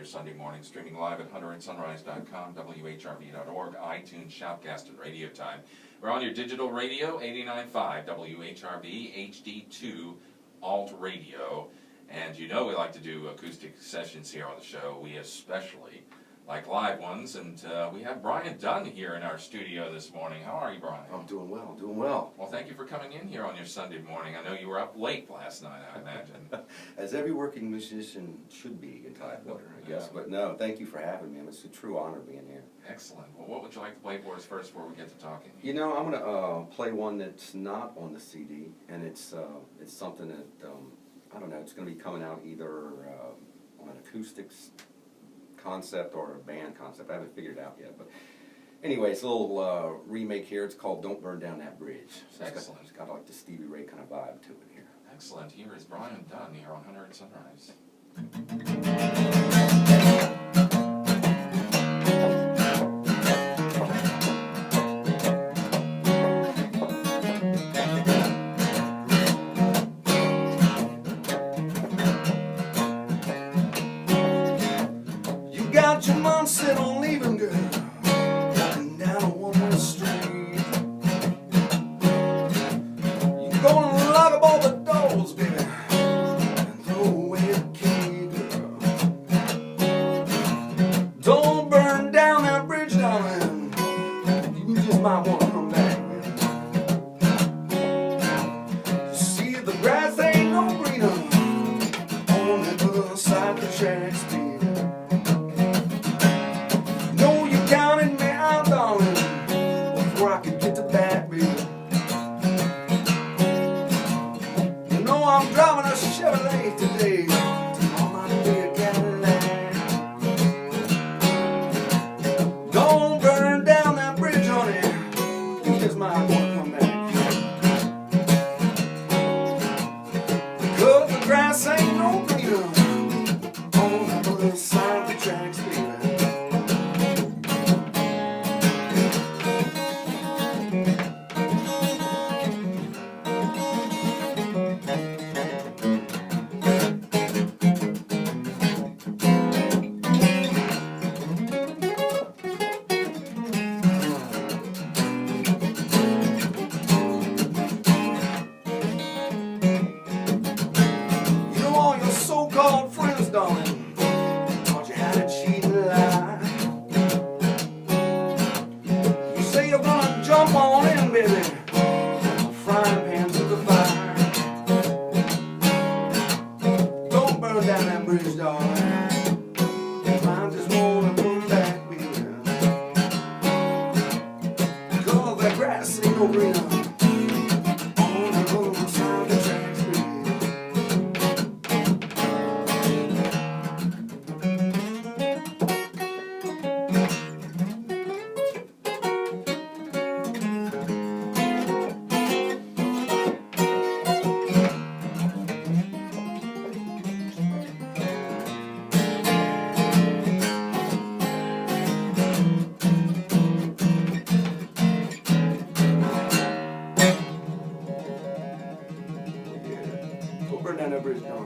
Sunday morning, streaming live at hunterandsunrise.com, WHRV.org, iTunes, Shoutcast, and Radio Time. We're on your digital radio, 89.5 WHRV, HD2 Alt Radio. And you know we like to do acoustic sessions here on the show. We especially like live ones. And we have Bryan Dunn here in our studio this morning. How are you, Bryan? I'm doing well, doing well. Well, thank you for coming in here on your Sunday morning. I know you were up late last night, I imagine. As every working musician should be in Tidewater, I guess. But no, thank you for having me. It's a true honor being here. Excellent. Well, what would you like to play for us first before we get to talking? You know, I'm going to play one that's not on the CD, and it's something that, I don't know, it's going to be coming out either on an acoustics concept or a band concept. I haven't figured it out yet. But anyway, it's a little remake here. It's called Don't Burn Down That Bridge. So Excellent. It's got like the Stevie Ray kind of vibe to it here. Excellent. Here is Bryan Dunn here on Hunter and Sunrise. You got your mindset on leaving, girl, walking down a one-way street. You're gonna lock up all the doors, baby, and throw away the key, girl. Don't burn down that bridge, darling. You just might want to come back, baby. See, the grass ain't no greener on the other side of the tracks, baby. Counted me out, darling, before I could get to that, baby. You know I'm driving a Chevrolet today. Tomorrow might be a Cadillac. Don't burn down that bridge, honey. You just might want to come back. Because the grass ain't no greener on the other side of the tracks, baby. So-called friends, darling, taught you how to cheat and lie. You say you're gonna jump on in, baby, frying pan to the fire. Don't burn down that bridge, darling. I just wanna come back, baby. Cause that grass ain't no greener on the other side of the tracks, baby. Burn down that bridge, darling.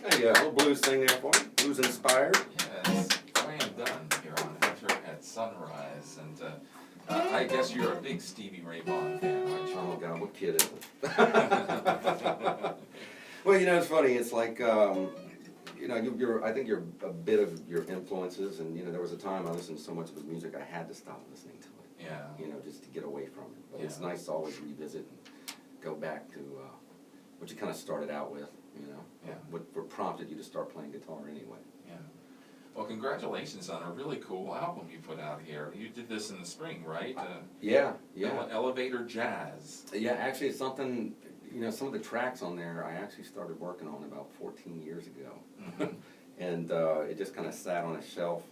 There you go, a little blues thing there for me. Blues inspired. Yes, Bryan Dunn here on Hunter at Sunrise. And I guess you're a big Stevie Ray Vaughan fan, aren't you? Oh, God, what kid isn't? Well, you know, it's funny. It's like, you know, I think you're a bit of your influences. And, you know, there was a time I listened to so much of his music, I had to stop listening to it. Yeah. You know, just to get away from it. But Yeah. it's nice to always revisit and go back to what you kind of started out with, you know. Yeah. What prompted you to start playing guitar anyway. Yeah. Well, congratulations on a really cool album you put out here. You did this in the spring, right? Yeah. Elevator Jazz. Yeah, actually it's something, you know, some of the tracks on there I actually started working on about 14 years ago. Mm-hmm. And it just kind of sat on a shelf.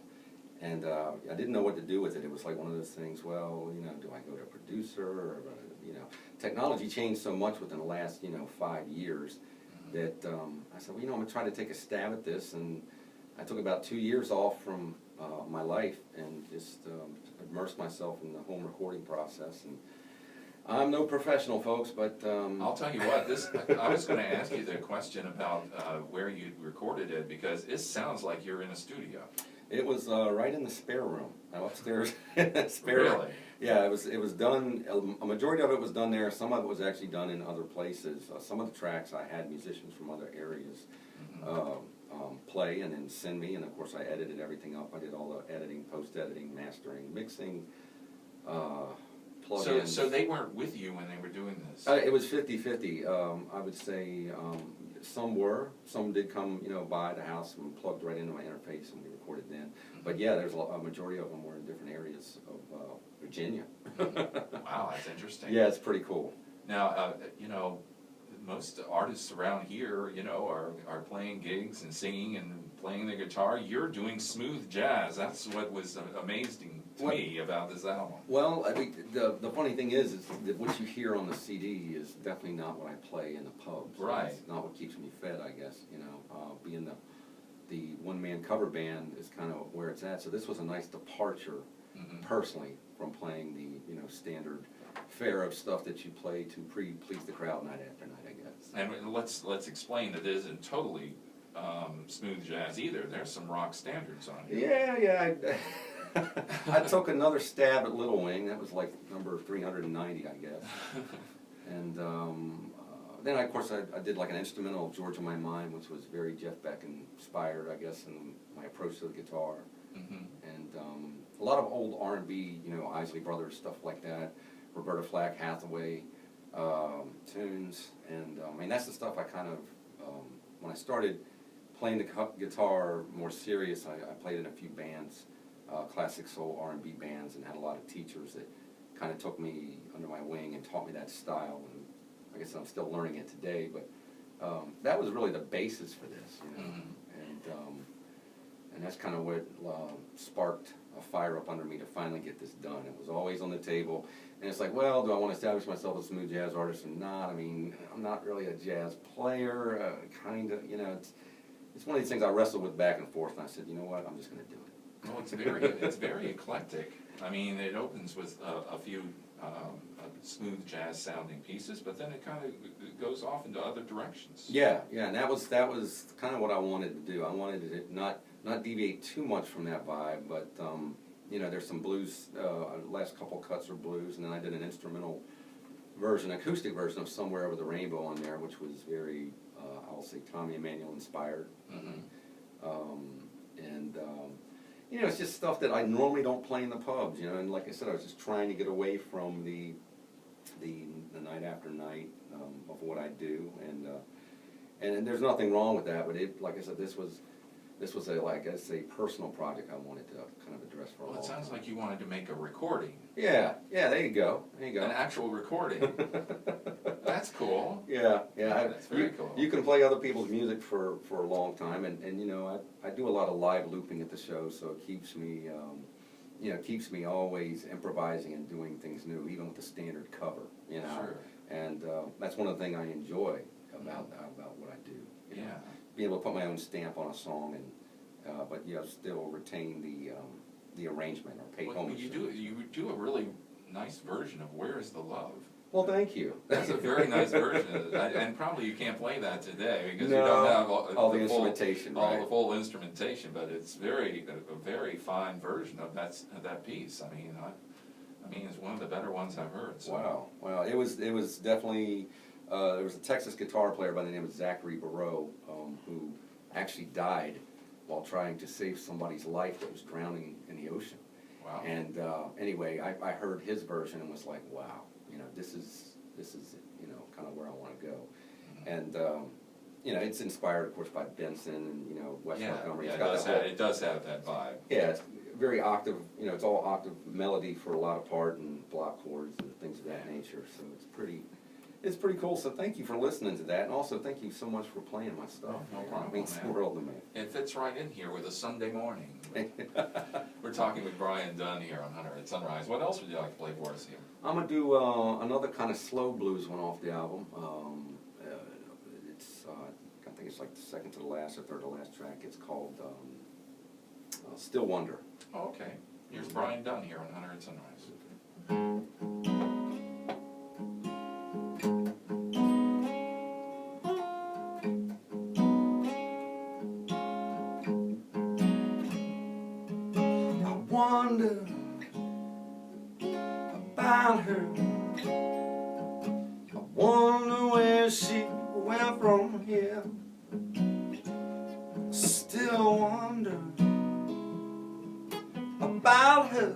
And I didn't know what to do with it. It was like one of those things, well, you know, do I go to a producer? Or, you know, technology changed so much within the last, you know, 5 years that I said, well, you know, I'm going to try to take a stab at this. And I took about 2 years off from my life and just immersed myself in the home recording process. And I'm no professional, folks, but I'll tell you what, I was going to ask you the question about where you recorded it, because it sounds like you're in a studio. it was right in the spare room, upstairs. Spare room. Really? Yeah, it was done. A majority of it was done there. Some of it was actually done in other places. Some of the tracks I had musicians from other areas play and then send me, and of course I edited everything up. I did all the editing, post-editing, mastering, mixing. So they weren't with you when they were doing this? It was 50-50. I would say some were. Some did come, by the house and plugged right into my interface, and we recorded then. But yeah, there's a majority of them were in different areas of Virginia. Wow, that's interesting. Yeah, it's pretty cool. Now, most artists around here, are playing gigs and singing and playing the guitar. You're doing smooth jazz. That's what was amazing to me about this album. Well, I mean, the funny thing is that what you hear on the CD is definitely not what I play in the pubs. Right. It's not what keeps me fed, I guess. Being the one-man cover band is kind of where it's at. So this was a nice departure, personally, from playing the standard fare of stuff that you play to please the crowd night after night, I guess. And let's explain that it isn't totally smooth jazz either. There's some rock standards on here. Yeah. I took another stab at Little Wing. That was like number 390, I guess. And then, of course, I did like an instrumental of Georgia My Mind, which was very Jeff Beck inspired, I guess, in my approach to the guitar. And a lot of old R&B, Isley Brothers, stuff like that. Roberta Flack, Hathaway tunes. And I mean, that's the stuff I kind of, when I started playing the guitar more serious, I played in a few bands. Classic soul R&B bands, and had a lot of teachers that kind of took me under my wing and taught me that style, and I guess I'm still learning it today, but that was really the basis for this, and that's kind of what sparked a fire up under me to finally get this done. It was always on the table, and it's like, well, do I want to establish myself as a smooth jazz artist or not? I mean, I'm not really a jazz player, kind of, it's one of these things I wrestled with back and forth, and I said, you know what, I'm just going to do it. Well, it's very eclectic. I mean, it opens with a few smooth jazz sounding pieces, but then it kind of goes off into other directions. Yeah, and that was kind of what I wanted to do. I wanted it not deviate too much from that vibe, but there's some blues. Last couple cuts are blues, and then I did an instrumental version, acoustic version of Somewhere Over the Rainbow on there, which was very, I'll say, Tommy Emmanuel inspired. It's just stuff that I normally don't play in the pubs, and like I said, I was just trying to get away from the night after night of what I do, and there's nothing wrong with that, but like I said, this was a personal project I wanted to kind of address for a long time. Well, it sounds like you wanted to make a recording. Yeah, there you go. An actual recording. That's cool. Yeah. That's very cool. You can play other people's music for a long time, and I do a lot of live looping at the show, so it keeps me always improvising and doing things new, even with the standard cover, Sure. And that's one of the things I enjoy about what I do. Yeah. Being able to put my own stamp on a song, and but still retain the arrangement or pay homage. You do a really nice version of Where Is the Love. Well, thank you. That's a very nice version of it. And probably you can't play that today because you don't have all the instrumentation, all the full instrumentation. But it's a very fine version of that piece. I mean, it's one of the better ones I've heard. So. Wow. It was definitely. There was a Texas guitar player by the name of Zachary Barreau who actually died while trying to save somebody's life that was drowning in the ocean. Wow. And anyway, I heard his version and was like, wow, this is kind of where I want to go. And it's inspired, of course, by Benson and Wes Montgomery. It does have that vibe. Yeah, it's very octave. It's all octave melody for a lot of part and block chords and things of that nature. So it's pretty cool. So thank you for listening to that, and also thank you so much for playing my stuff. No problem, It means the world to me. It fits right in here with a Sunday morning. We're talking with Bryan Dunn here on Hunter at Sunrise. What else would you like to play for us here? I'm going to do another kind of slow blues one off the album. I think it's like the second to the last or third to last track. It's called Still Wonder. Oh, okay. Here's Bryan Dunn here on Hunter at Sunrise. wonder about her. I wonder where she went from here. Still wonder about her.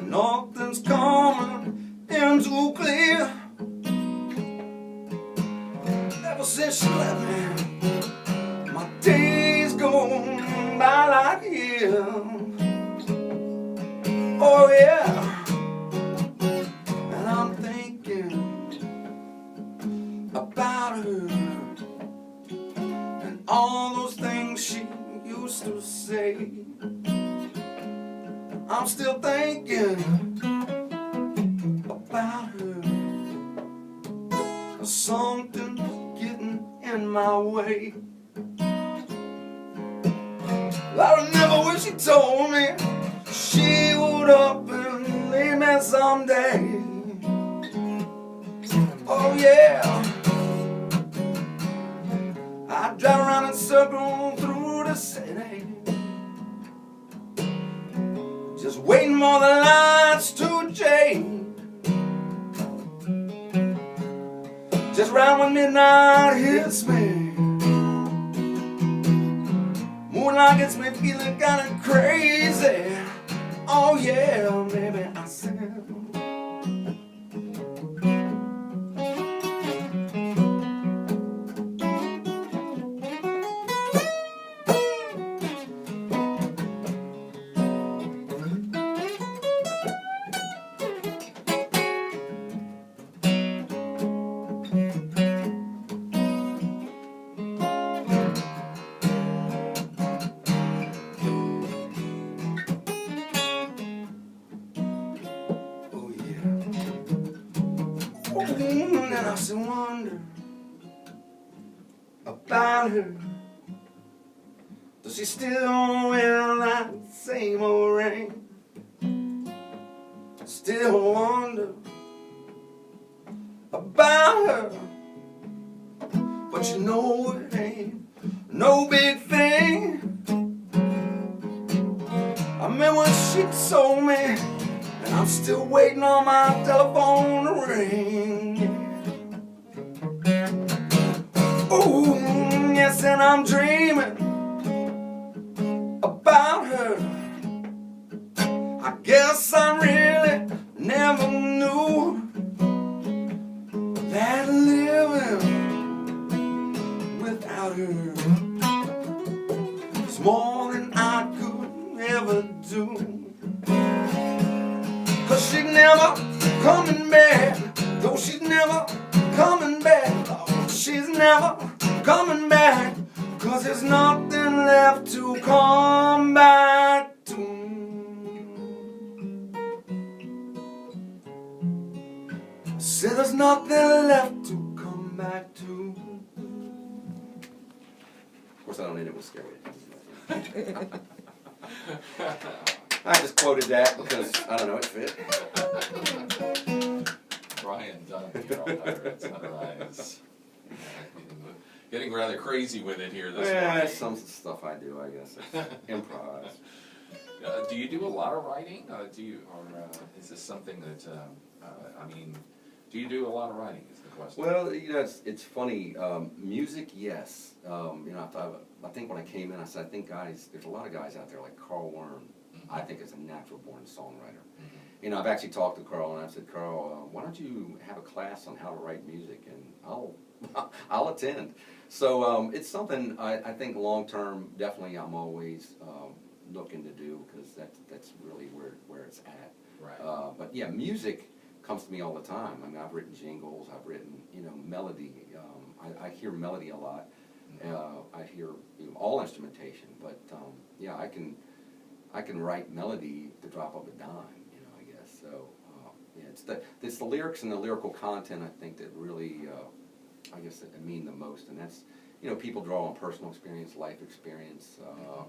Nothing's coming in too clear. Ever since she left me, my days go by like here. Oh yeah, and I'm thinking about her and all those things she used to say. I'm still thinking about her. Something's getting in my way. I remember when she told me she would up and leave me someday. Oh yeah, I drive around in circles through the city, just waiting for the lights to change. Just round when midnight hits me, moonlight gets me feeling kinda crazy. Oh yeah, maybe I said. And I still wonder about her. Does she still wear that same old ring? Still wonder about her. But you know it ain't no big thing. I remember when she told me, and I'm still waiting on my telephone to ring. Oh, yes, and I'm dreaming about her. I guess I really never knew that living without her is more than I could ever do. 'Cause she's never coming back. No, she's never coming back. Oh, she's never coming back. 'Cause there's nothing left to come back to. Said there's nothing left to come back to. Of course, I don't end it with scary. I just quoted that because, I don't know, it fit. Bryan Dunn, Pirates Sunrise. Getting rather crazy with it here this morning. That's some stuff I do, I guess. Improv. Do you do a lot of writing? Is this something that, do you do a lot of writing is the question? Well, it's funny. Music, yes. I think when I came in, I said, I think there's a lot of guys out there like Carl Wern. I think is a natural born songwriter. Mm-hmm. I've actually talked to Carl and I've said, Carl, why don't you have a class on how to write music, and I'll attend. So it's something I think long term, definitely I'm always looking to do, because that's really where it's at. Right. But yeah, music comes to me all the time. I mean, I've written jingles, I've written melody. I hear melody a lot. I hear all instrumentation, but yeah, I can write melody at the drop of a dime, I guess. So yeah, it's the lyrics and the lyrical content, I think, that really I guess that mean the most, and that's people draw on personal experience, life experience,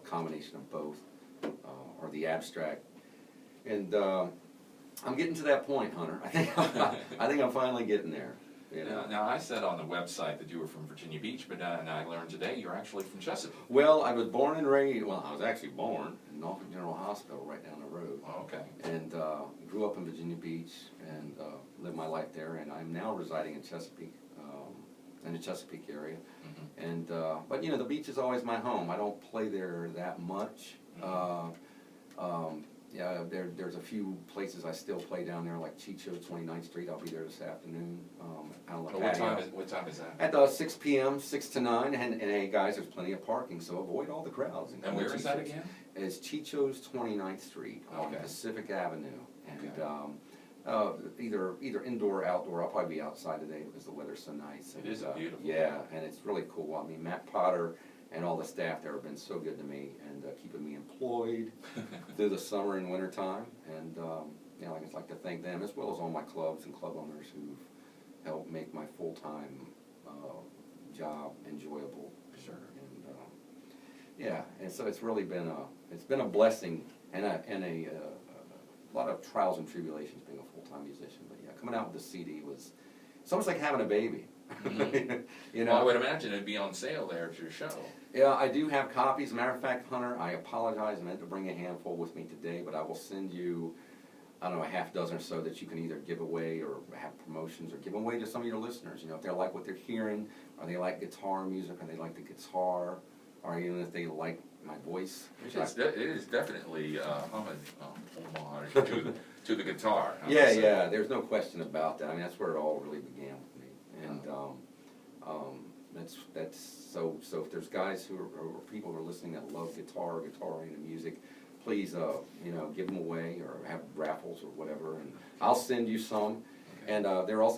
combination of both, or the abstract. And I'm getting to that point, Hunter. I think I'm finally getting there. You know? Now, I said on the website that you were from Virginia Beach, but and I learned today you're actually from Chesapeake. Well, I was born and raised, well, I was actually born in Norfolk General Hospital right down the road. Oh, okay. And grew up in Virginia Beach and lived my life there. And I'm now residing in Chesapeake, in the Chesapeake area. Mm-hmm. And but you know, the beach is always my home. I don't play there that much. Yeah, there's a few places I still play down there, like Chicho's 29th Street. I'll be there this afternoon. Out on the patio. What time is that? At 6 p.m., 6 to 9. And hey, guys, there's plenty of parking, so avoid all the crowds. And where is that again? It's Chicho's 29th Street on Okay. Pacific Avenue. And Okay. either indoor or outdoor. I'll probably be outside today because the weather's so nice. It is a beautiful Yeah, and it's really cool. I mean, Matt Potter and all the staff there have been so good to me and keeping me employed through the summer and winter time. And you know, I'd like to thank them as well as all my clubs and club owners who've helped make my full-time job enjoyable. Sure. And yeah, and so it's really been a blessing and a lot of trials and tribulations being a full-time musician. But yeah, coming out with the CD it's almost like having a baby. Mm-hmm. You know, Well, I would imagine it'd be on sale there at your show. yeah, I do have copies. Matter of fact, Hunter, I apologize. I meant to bring a handful with me today, but I will send you, I don't know, a half dozen or so that you can either give away or have promotions or give away to some of your listeners. You know, if they like what they're hearing, or they like guitar music, or they like the guitar, or even if they like my voice. It is definitely homage to the guitar. Yeah, yeah, there's no question about that. I mean, that's where it all really began with me. And that's so if there's guys who are, or people who are listening that love guitar-oriented music, please, you know, give them away or have raffles or whatever, and I'll send you some. Okay. And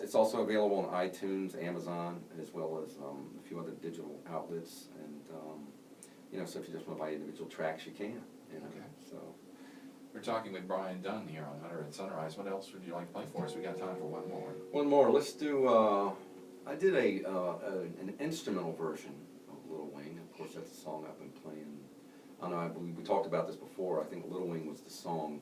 it's also available on iTunes, Amazon, as well as a few other digital outlets. And you know, so if you just want to buy individual tracks, you can. You know? Okay. So We're talking with Bryan Dunn here on Hunter and Sunrise. What else would you like to play for us? We got time for one more. one more. Let's do. I did an instrumental version of Little Wing. Of course, that's a song I've been playing. I don't know. I believe we talked about this before. I think Little Wing was the song.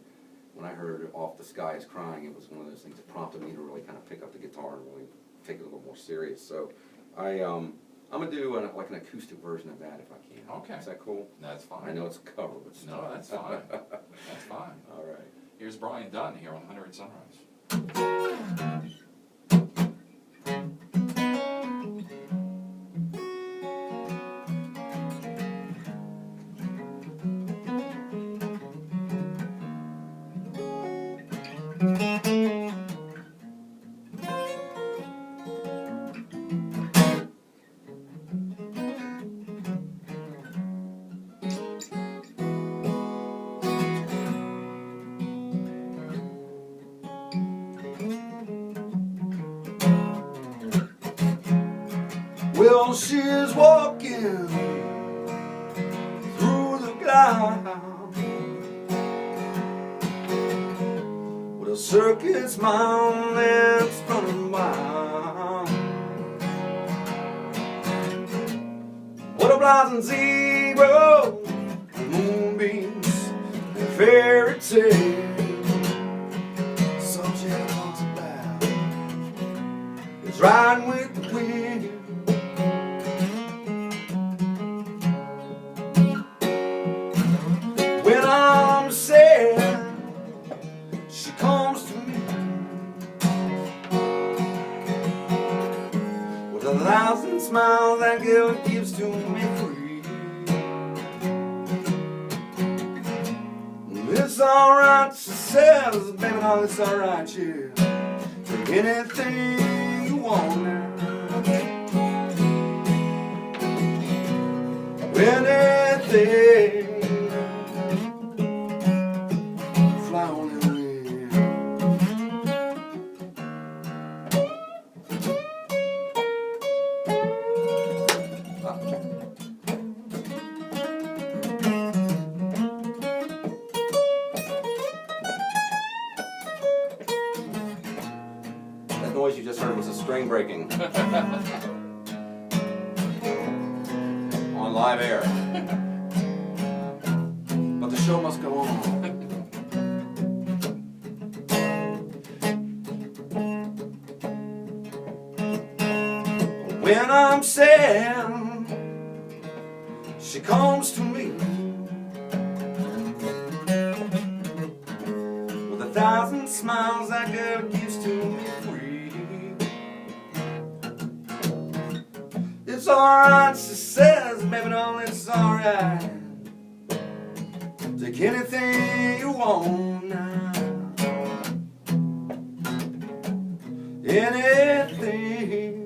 When I heard "Off the Sky Is Crying," it was one of those things that prompted me to really kind of pick up the guitar and really take it a little more serious. So, I'm gonna do like an acoustic version of that if I can. Okay. Is that cool? That's fine. I know it's a cover, but still. No, that's fine. That's fine. All right. Here's Bryan Dunn here on Hunter and Sunrise. Well, she's walking through the clouds with a circus mount that's running wild. Butterflies and zebras, moonbeams and fairy tales. Subject talks about is riding with the wind. When I'm sad, she comes to me with 1,000 smiles that girl gives to me free. It's alright, she says, baby, no, it's alright, yeah. Take anything you want now. Anything. Fly on the wind. That noise you just heard was a string breaking on live air. But the show must go on. When I'm sad, she comes to me with 1,000 smiles that girl gives to me free. It's alright, she says, baby, no, it's alright. Take anything you want now. Anything.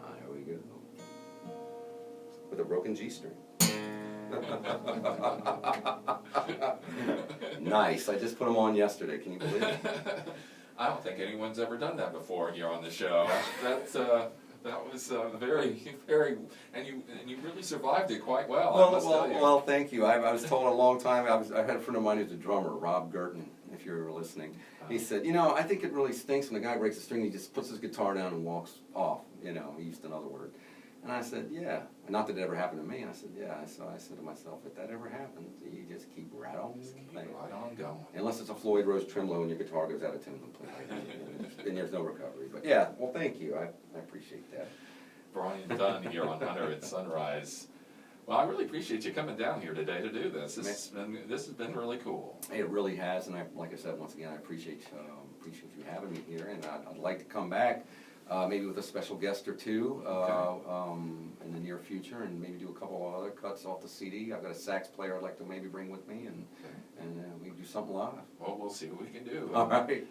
There we go. With a broken G string. Nice. I just put them on yesterday. Can you believe it? I don't think anyone's ever done that before here on the show. That was very, very, and you really survived it quite well. I must tell you. Well, thank you. I was told a long time. I had a friend of mine who's a drummer, Rob Gerton, if you're listening. He said, you know, I think it really stinks when the guy breaks a string. He just puts his guitar down and walks off. You know, he used another word. And I said, yeah. Not that it ever happened to me. I said, yeah. So I said to myself, if that ever happens, you just keep right on going. Unless it's a Floyd Rose tremolo and your guitar goes out of tune completely. Then there's no recovery. But yeah, well, thank you. I appreciate that. Bryan Dunn here on Hunter at Sunrise. Well, I really appreciate you coming down here today to do this. This has been really cool. It really has, and like I said, once again, I appreciate you having me here, and I'd like to come back. Maybe with a special guest or two in the near future, and maybe do a couple of other cuts off the CD. I've got a sax player I'd like to maybe bring with me, and we can do something live. Well, we'll see what we can do. All right.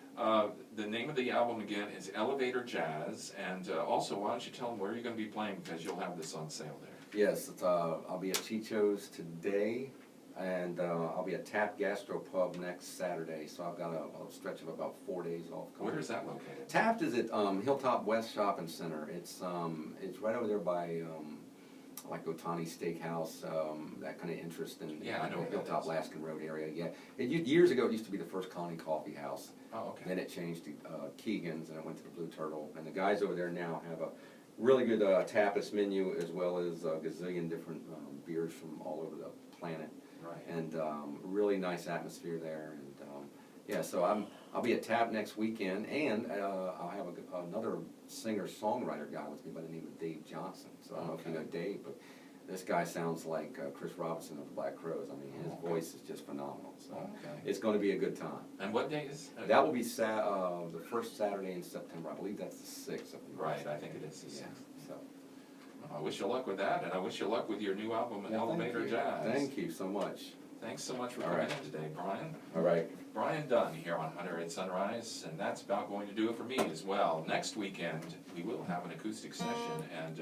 The name of the album again is Elevator-Jazz, and also why don't you tell them where you're going to be playing, because you'll have this on sale there. Yes, I'll be at Chicho's today, and I'll be at Tap Gastro Pub next Saturday, so I've got a stretch of about 4 days off. Where is that located? Taft is at Hilltop West Shopping Center. It's right over there by like Otani Steakhouse, that kind of interest in Hilltop Laskin Road area. Yeah, years ago it used to be the First Colony Coffee House. Oh, okay. Then it changed to Keegan's, and I went to the Blue Turtle. And the guys over there now have a really good tapas menu, as well as a gazillion different beers from all over the planet. Right. And really nice atmosphere there. And yeah, so I'll be at Tap next weekend, and I'll have another singer-songwriter guy with me by the name of Dave Johnson. So I don't know if you know Dave, but this guy sounds like Chris Robinson of the Black Crowes. I mean, his voice is just phenomenal. So it's going to be a good time. And what day is? That will be the first Saturday in September. I believe that's the 6th. Right, I think it is the 6th. So. I wish you luck with that, and I wish you luck with your new album, Elevator-Jazz. Thank you so much. Thanks so much for coming in today, Bryan. All right. Bryan Dunn here on Hunter at Sunrise, and that's about going to do it for me as well. Next weekend, we will have an acoustic session, and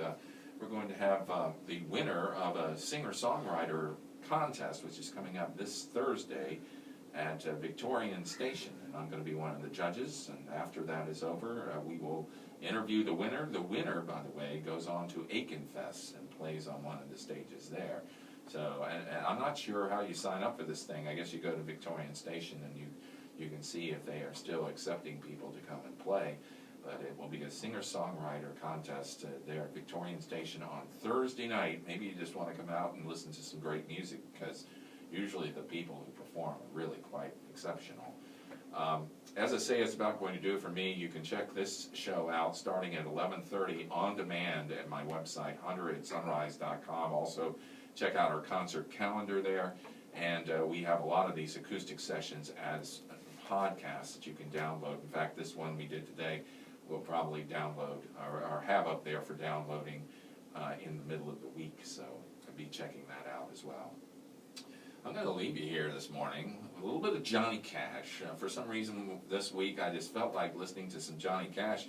we're going to have the winner of a singer-songwriter contest, which is coming up this Thursday at Victorian Station, and I'm going to be one of the judges, and after that is over, we will interview the winner. The winner, by the way, goes on to Aikenfest and plays on one of the stages there. So, and I'm not sure how you sign up for this thing. I guess you go to Victorian Station and you can see if they are still accepting people to come and play. But it will be a singer-songwriter contest there at Victorian Station on Thursday night. Maybe you just want to come out and listen to some great music, because usually the people who perform are really quite exceptional. As I say, it's about going to do it for me. You can check this show out starting at 11:30 on demand at my website, hunteratsunrise.com. Also, check out our concert calendar there. And we have a lot of these acoustic sessions as podcasts that you can download. In fact, this one we did today, we'll probably download or have up there for downloading in the middle of the week. So I'll be checking that out as well. I'm going to leave you here this morning with a little bit of Johnny Cash. For some reason this week I just felt like listening to some Johnny Cash.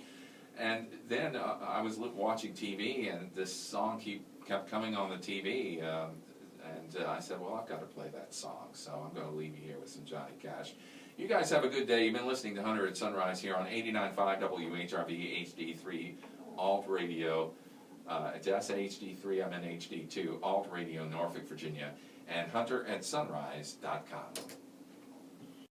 And then I was watching TV, and this song kept coming on the TV. And I said, well, I've got to play that song. So I'm going to leave you here with some Johnny Cash. You guys have a good day. You've been listening to Hunter at Sunrise here on 89.5 WHRV HD3 Alt Radio. It's HD3, I'm in HD2, Alt Radio, Norfolk, Virginia, and hunteratsunrise.com.